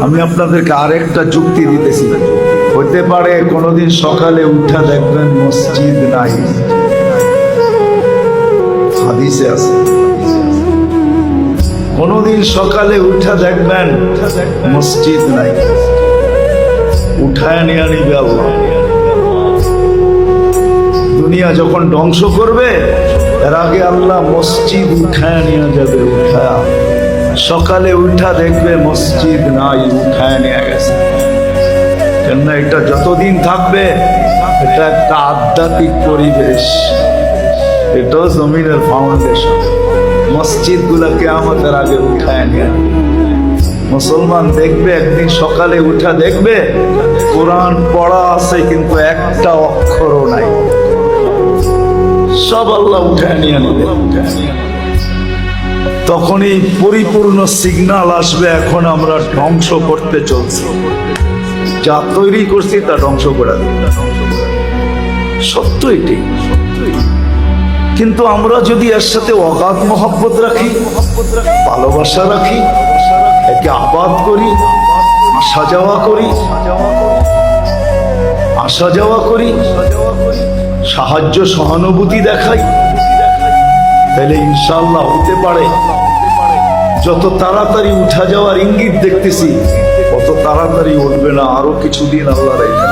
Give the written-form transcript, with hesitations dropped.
আমি আপনাদেরকে আরেকটা যুক্তি দিতেছি। হতে পারে কোনোদিন সকালে উঠা দেখবেন মসজিদ নাই, হাদিসে আছে। কোনোদিন সকালে উঠা দেখবেন মসজিদ নাই, উঠায় নিয়ে নিবে আল্লাহ। দুনিয়া যখন ধ্বংস করবে এর আগে আল্লাহ মসজিদ উঠায় নিয়ে যাবে। উঠায় সকালে উঠা দেখবে মসজিদ নাই, উঠায় নিয়ে গেছে। কেননা এটা যতদিন থাকবে এটা একটা আধ্যাত্মিক পরিবেশ, এটাও জমিনের ফাউন্ডেশন। মসজিদ গুলা কিয়ামতের আগে উঠায় নিয়ে মুসলমান দেখবে একদিন সকালে উঠা দেখবে কোরআন পড়া আছে কিন্তু একটা অক্ষরও নাই, সব আল্লাহ উঠায় নিয়ে নেবে। তখনই পরিপূর্ণ সিগন্যাল আসবে এখন আমরা ধ্বংস করতে চলছি, যা তৈরি করছি তা ধ্বংস করে দেবে। সত্য এটি। কিন্তু আমরা যদি এর সাথে অগাধ মহব্বত রাখি, ভালোবাসা রাখি, একে আবাদ করি, আসা যাওয়া করি, সাহায্য সহানুভূতি দেখাই, তাহলে ইনশাআল্লাহ হতে পারে যত তাড়াতাড়ি উঠা যাওয়ার ইঙ্গিত দেখতেছি তত তাড়াতাড়ি উঠবে না, আরো কিছুদিন আল্লাহ রেখে।